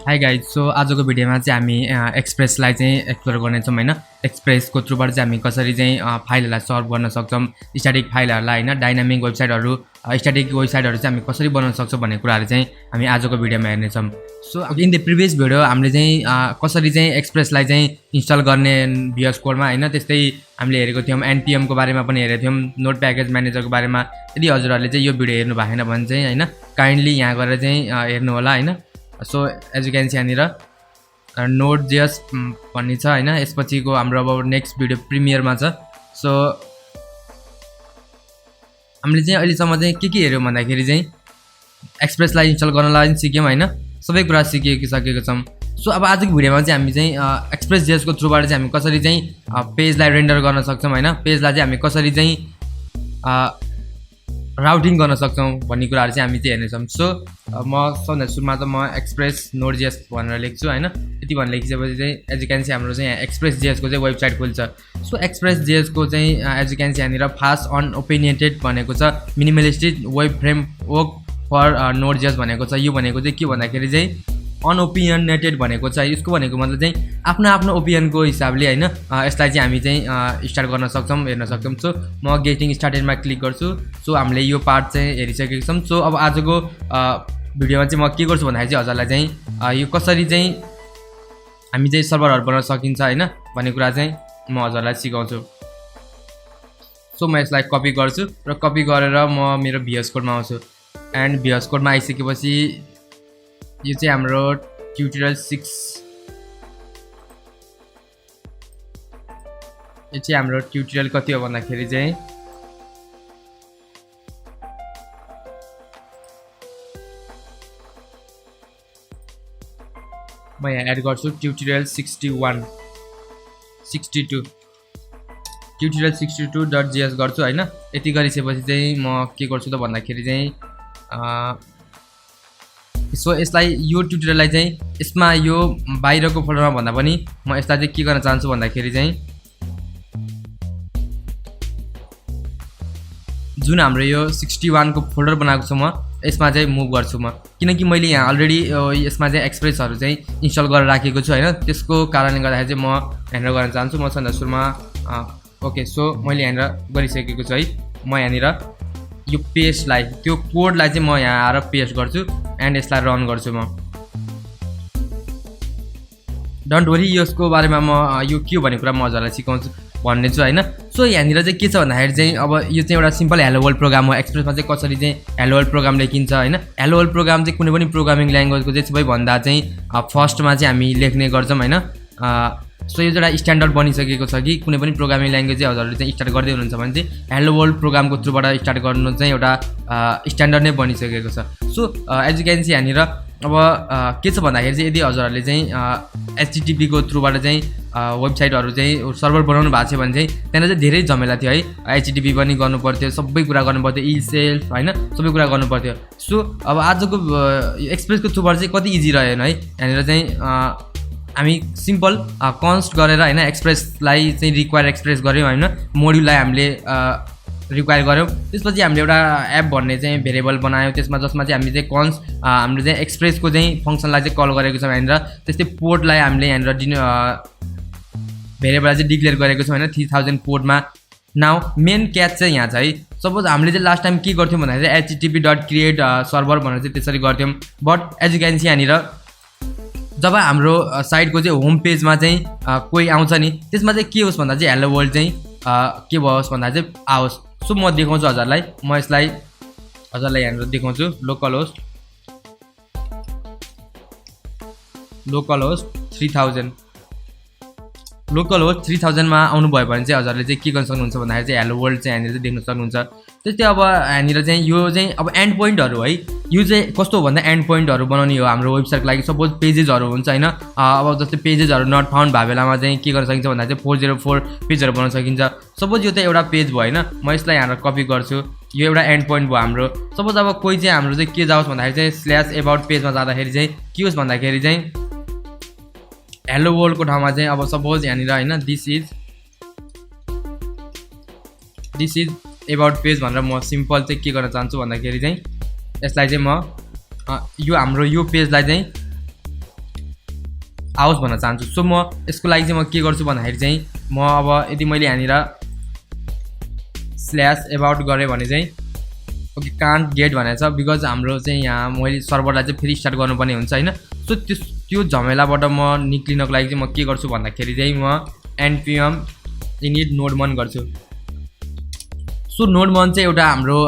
Hi guys so आजको भिडियोमा चाहिँ हामी एक्सप्रेसलाई चाहिँ एक्सप्लोर गर्नेछौँ हैन। एक्सप्रेसको थ्रुबाट चाहिँ हामी कसरी चाहिँ फाइलहरूलाई सर्भ गर्न सक्छौँ, स्ट्याटिक फाइलहरूलाई हैन, डाइनामिक वेबसाइटहरू स्ट्याटिक वेबसाइटहरू चाहिँ हामी कसरी बनाउन सक्छौँ भन्ने कुराहरू चाहिँ हामी आजको भिडियोमा हेर्नेछौँ। So in the previous video हामीले चाहिँ कसरी चाहिँ एक्सप्रेसलाई चाहिँ इन्स्टल गर्ने VS कोडमा हैन, त्यस्तै हामीले हेरेको थियौँ npm को बारेमा पनि हेरेको थियौँ, नोड प्याकेज म्यानेजरको बारेमा। यदि हजुरहरूले चाहिँ यो भिडियो हेर्नु भएन भने चाहिँ हैन काइन्डली यहाँ गएर चाहिँ हेर्नु होला हैन। So as you can see यहाँनिर Node.js भन्ने छ हैन, यसपछिको हाम्रो अब नेक्स्ट भिडियो प्रिमियरमा छ। सो हामीले चाहिँ अहिलेसम्म चाहिँ के हेर्यौँ भन्दाखेरि चाहिँ एक्सप्रेसलाई इन्स्टल गर्नलाई पनि सिक्यौँ हैन, सबै कुरा सिकिसकेको छौँ। सो अब आजको भिडियोमा चाहिँ हामी चाहिँ एक्सप्रेस.js को थ्रुबाट चाहिँ हामी कसरी चाहिँ पेजलाई रेन्डर गर्न सक्छौँ हैन, पेजलाई चाहिँ हामी कसरी चाहिँ राउटिङ गर्न सक्छौँ भन्ने कुराहरू चाहिँ हामी चाहिँ हेर्नेछौँ। सो म सबभन्दा सुरुमा त म एक्सप्रेस Node.js भनेर लेख्छु हैन। यति भनेर लेखिसकेपछि चाहिँ एज यु क्यान सी हाम्रो चाहिँ एक्सप्रेस.js को चाहिँ वेबसाइट खुल्छ। सो एक्सप्रेस.js को चाहिँ एज यु क्यान सी यहाँनिर फास्ट अनओपिनियटेड भनेको छ, minimalistic web framework for Node.js भनेको छ। यो भनेको चाहिँ के भन्दाखेरि चाहिँ अनओपिनियनेटेड भनेको छ, यसको भनेको मतलब चाहिँ आफ्नो आफ्नो ओपिनियनको हिसाबले हैन यसलाई चाहिँ हामी चाहिँ स्टार्ट गर्न सक्छौँ, हेर्न सक्छौँ। सो म गेटिङ स्टार्टेडमा क्लिक गर्छु। सो हामीले यो पार्ट चाहिँ हेरिसकेको छौँ। सो अब आजको भिडियोमा चाहिँ म के गर्छु भन्दाखेरि चाहिँ हजुरलाई चाहिँ यो कसरी चाहिँ हामी चाहिँ सर्भरहरू बनाउन सकिन्छ हैन भन्ने कुरा चाहिँ म हजुरलाई सिकाउँछु। सो म यसलाई कपी गर्छु र कपी गरेर म मेरो VS कोडमा आउँछु। एन्ड VS कोडमा आइसकेपछि यो चाहिँ हाम्रो ट्युटोरियल 6, यो चाहिँ हाम्रो ट्युटोरियल कति हो भन्दाखेरि चाहिँ म यहाँ एड गर्छु ट्युटोरियल 61 62 ट्युटोरियल 62.js गर्छु हैन। यति गरिसकेपछि चाहिँ म के गर्छु त भन्दाखेरि चाहिँ सो यसलाई यो ट्युटोरियललाई चाहिँ यसमा यो बाहिरको फोल्डरमा भन्दा पनि म यसलाई चाहिँ के गर्न चाहन्छु भन्दाखेरि चाहिँ जुन हाम्रो यो 61 को फोल्डर बनाएको छु म यसमा चाहिँ मुभ गर्छु म, किनकि मैले यहाँ अलरेडी यसमा चाहिँ एक्सप्रेसहरू चाहिँ इन्स्टल गरेर राखेको छु हैन। त्यसको कारणले गर्दाखेरि चाहिँ म यहाँनिर गर्न चाहन्छु। म सबभन्दा सुरुमा ओके सो मैले यहाँनिर गरिसकेको छु है। म यहाँनिर यो पेजलाई त्यो कोडलाई चाहिँ म यहाँ आएर पेस्ट गर्छु एन्ड यसलाई रन गर्छु। म डोन्ट वरी यसको बारेमा म यो के हो भन्ने कुरा म हजुरलाई सिकाउँछु भन्ने छु हैन। सो यहाँनिर चाहिँ के छ भन्दाखेरि चाहिँ अब यो चाहिँ एउटा सिम्पल हेलो वर्ल्ड प्रोग्राम हो। एक्सप्रेसमा चाहिँ कसरी चाहिँ हेलो वर्ल्ड प्रोग्राम लेखिन्छ हैन। हेलो वर्ल्ड प्रोग्राम चाहिँ कुनै पनि प्रोग्रामिङ ल्याङ्ग्वेजको चाहिँ सबैभन्दा चाहिँ फर्स्टमा चाहिँ हामी लेख्ने गर्छौँ हैन। सो यो एउटा स्ट्यान्डर्ड बनिसकेको छ कि कुनै पनि प्रोग्रामिङ ल्याङ्ग्वेज चाहिँ हजुरहरूले चाहिँ स्टार्ट गर्दै हुनुहुन्छ भने चाहिँ हेलो वर्ल्ड प्रोग्रामको थ्रुबाट स्टार्ट गर्नु चाहिँ एउटा स्ट्यान्डर्ड नै बनिसकेको छ। So as you can see यहाँनिर अब के छ भन्दाखेरि चाहिँ यदि हजुरहरूले चाहिँ HTTP को थ्रुबाट चाहिँ वेबसाइटहरू चाहिँ सर्भर बनाउनु भएको छ भने चाहिँ त्यहाँनिर चाहिँ धेरै झमेला थियो है। HTTP पनि गर्नु पर्थ्यो, सबै कुरा गर्नु पर्थ्यो, सेल्फ हैन, सबै कुरा गर्नु पर्थ्यो। सो अब आजको एक्सप्रेसको थ्रुबाट चाहिँ कति इजी रहेन है। यहाँनिर चाहिँ हामी सिम्पल कन्स्ट गरेर हैन एक्सप्रेसलाई चाहिँ रिक्वायर एक्सप्रेस गऱ्यौँ हैन, मोड्युललाई हामीले रिक्वायर गऱ्यौँ। त्यसपछि हामीले एउटा एप भन्ने चाहिँ भेरिएबल बनायौँ त्यसमा, जसमा चाहिँ हामीले चाहिँ कन्स्ट हामीले चाहिँ एक्सप्रेसको चाहिँ फङ्सनलाई चाहिँ कल गरेको छौँ यहाँनिर। त्यस्तै पोर्टलाई हामीले यहाँनिर भेरिएबललाई चाहिँ डिक्लेयर गरेको छौँ हैन 3000 पोर्टमा। नाउ मेन क्याच चाहिँ यहाँ छ है। सपोज हामीले चाहिँ लास्ट टाइम के गर्थ्यौँ भन्दाखेरि http.create सर्भर भनेर चाहिँ त्यसरी गर्थ्यौँ। But as you can see यहाँनिर जब हाम्रो साइटको चाहिँ होम पेजमा चाहिँ कोही आउँछ नि त्यसमा चाहिँ के होस् भन्दा चाहिँ हेलो वर्ल्ड चाहिँ के भओस् भन्दा चाहिँ आओस्। सो म देखाउँछु हजुरलाई, म यसलाई हजुरलाई यहाँनिर देखाउँछु। लोकल होस्ट 3000 लोकल होस्ट 3000 मा आउनुभयो भने चाहिँ हजुरले चाहिँ के गर्न सक्नुहुन्छ भन्दाखेरि चाहिँ हेलो वर्ल्ड चाहिँ यहाँनिर चाहिँ देख्न सक्नुहुन्छ। त्यस्तै अब यहाँनिर चाहिँ यो चाहिँ अब एन्ड पोइन्टहरू है, यो चाहिँ कस्तो हो भन्दा एन्ड पोइन्टहरू बनाउने हो हाम्रो वेबसाइटको लागि। सपोज पेजेसहरू हुन्छ हैन, अब जस्तै पेजेसहरू नट फाउन्ड भएको बेलामा चाहिँ के गर्न सकिन्छ भन्दा चाहिँ 404 पेजहरू बनाउन सकिन्छ। सपोज यो चाहिँ एउटा पेज भयो हैन, म यसलाई यहाँ कपी गर्छु, यो एउटा एन्ड पोइन्ट भयो हाम्रो। सपोज अब कोही चाहिँ हाम्रो चाहिँ के जाओस् भन्दाखेरि चाहिँ /about पेजमा जाँदाखेरि चाहिँ के होस् भन्दाखेरि चाहिँ हेलो वर्ल्डको ठाउँमा चाहिँ अब सपोज यहाँनिर हैन दिस इज एबाउट पेज भनेर म सिम्पल चाहिँ के गर्न चाहन्छु भन्दाखेरि चाहिँ यसलाई चाहिँ म यो हाम्रो यो पेजलाई चाहिँ आओस् भन्न चाहन्छु। सो म यसको लागि चाहिँ म के गर्छु भन्दाखेरि चाहिँ म अब यदि मैले यहाँनिर /about गरेँ भने चाहिँ ओके कान्ट गेट भनेको छ बिकज हाम्रो चाहिँ यहाँ मैले सर्भरलाई चाहिँ फेरि स्टार्ट गर्नुपर्ने हुन्छ होइन। सो त्यो झमेलाबाट म निक्लिनको लागि चाहिँ म के गर्छु भन्दाखेरि चाहिँ म npm init node1 गर्छु। सो node1 चाहिँ एउटा हाम्रो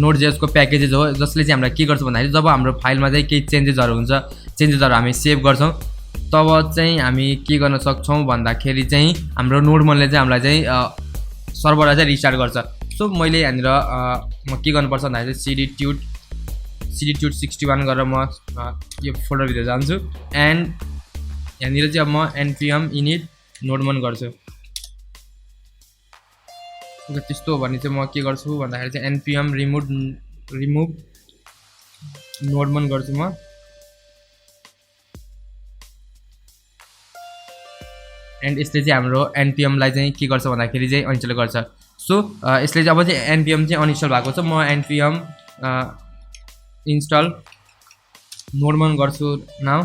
Node.js को प्याकेजेस हो जसले चाहिँ हामीलाई के गर्छ भन्दाखेरि जब हाम्रो फाइलमा चाहिँ केही चेन्जेसहरू हुन्छ, चेन्जेसहरू हामी सेभ गर्छौँ तब चाहिँ हामी के गर्न सक्छौँ भन्दाखेरि चाहिँ हाम्रो node1 ले चाहिँ हामीलाई चाहिँ सर्भरलाई चाहिँ रिस्टार्ट गर्छ। सो मैले यहाँनिर म के गर्नुपर्छ भन्दाखेरि चाहिँ cd tut61 गरेर म यो फोल्डरभित्र जान्छु एन्ड यहाँनिर चाहिँ अब म npm init node1 गर्छु। ओके त्यस्तो हो भने चाहिँ म के गर्छु भन्दाखेरि चाहिँ npm remove node1 गर्छु म। एन्ड यसले चाहिँ हाम्रो npm लाई चाहिँ के गर्छ भन्दाखेरि चाहिँ अनइन्स्टल गर्छ। सो यसले चाहिँ अब चाहिँ npm चाहिँ अनइन्स्टल भएको छ। म npm install node1 गर्छु नाउ।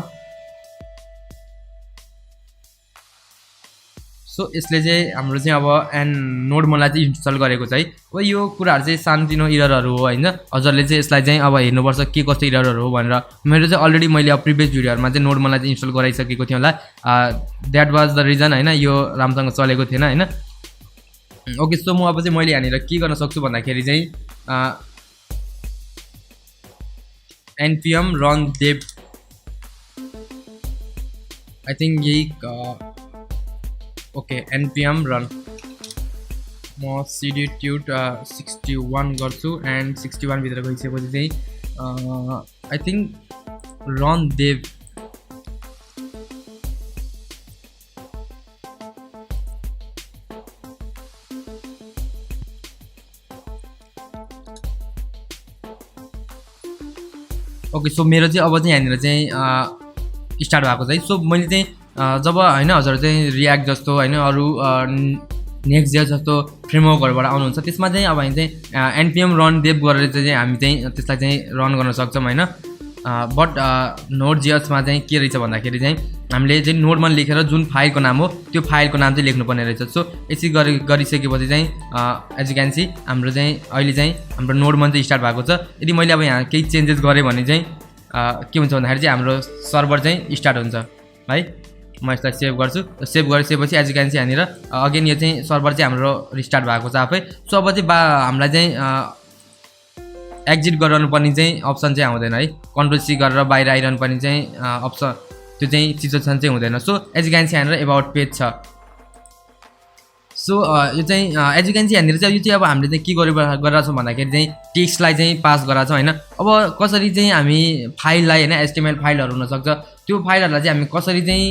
सो यसले चाहिँ हाम्रो चाहिँ अब node1 लाई चाहिँ इन्स्टल गरेको छ है। अब यो कुराहरू चाहिँ सानोतिनो इररहरू हो होइन। हजुरले चाहिँ यसलाई चाहिँ अब हेर्नुपर्छ के कस्तो इररहरू हो भनेर। मेरो चाहिँ अलरेडी मैले अब प्रिभियस भिडियोहरुमा चाहिँ node1 लाई चाहिँ इन्स्टल गराइसकेको थिएँ होला। द्याट वाज द रिजन होइन, यो राम्रोसँग चलेको थिएन होइन। ओके सो म अब चाहिँ मैले यहाँनिर के गर्न सक्छु भन्दाखेरि चाहिँ npm run dev I think यही ओके npm run म cd tut 61 गर्छु एन्ड 61 भित्र गइसकेपछि चाहिँ I think run dev okay so मेरो चाहिँ अब चाहिँ यहाँनिर चाहिँ स्टार्ट भएको छ है। सो मैले चाहिँ जब होइन हजुर चाहिँ रियाक्ट जस्तो होइन अरू नेक्स्ट.js जस्तो फ्रेमवर्कहरूबाट आउनुहुन्छ त्यसमा चाहिँ अब हामी चाहिँ npm run dev गरेर चाहिँ हामी चाहिँ त्यसलाई चाहिँ रन गर्न सक्छौँ होइन। बट Node.js मा चाहिँ के रहेछ भन्दाखेरि चाहिँ हामीले चाहिँ node1 लेखेर जुन फाइलको नाम हो त्यो फाइलको नाम चाहिँ लेख्नुपर्ने रहेछ। सो यसरी गरिसकेपछि चाहिँ एज यु क्यान सी हाम्रो चाहिँ अहिले चाहिँ हाम्रो node1 चाहिँ स्टार्ट भएको छ। यदि मैले अब यहाँ केही चेन्जेस गरेँ भने चाहिँ के हुन्छ भन्दाखेरि चाहिँ हाम्रो सर्भर चाहिँ स्टार्ट हुन्छ है। म यसलाई सेभ गर्छु। सेभ गरिसकेपछि एज यु क्यान सी यहाँनिर अगेन यो चाहिँ सर्भर चाहिँ हाम्रो रिस्टार्ट भएको छ आफै। सो अब चाहिँ हामीलाई चाहिँ एक्जिट गराउनु पर्ने चाहिँ अप्सन चाहिँ आउँदैन है। कन्ट्रोल सी गरेर बाहिर आइरहनु पर्ने चाहिँ अप्सन त्यो चाहिँ सिचुएसन चाहिँ हुँदैन। So as you can see यहाँनिर एबाउट पेज छ। सो यो चाहिँ एज यु क्यान सी यहाँनिर चाहिँ यो चाहिँ अब हामीले चाहिँ के गरिरहेको छौँ भन्दाखेरि चाहिँ टेक्स्टलाई चाहिँ पास गराएको छौँ होइन। अब कसरी चाहिँ हामी फाइललाई होइन HTML फाइलहरू हुनसक्छ त्यो फाइलहरूलाई चाहिँ हामी कसरी चाहिँ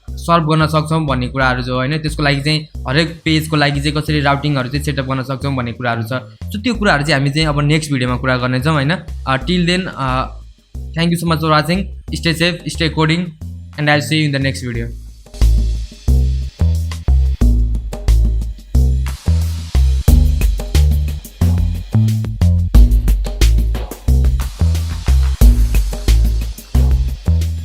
सर्भ गर्न सक्छौँ भन्ने कुराहरू जो होइन त्यसको लागि चाहिँ हरेक पेजको लागि चाहिँ कसरी राउटिङहरू चाहिँ सेटअप गर्न सक्छौँ भन्ने कुराहरू छ। सो त्यो कुराहरू चाहिँ हामी चाहिँ अब नेक्स्ट भिडियोमा कुरा गर्नेछौँ होइन। Till then thank you so much for watching, stay safe, stay coding and I will see you in the next video.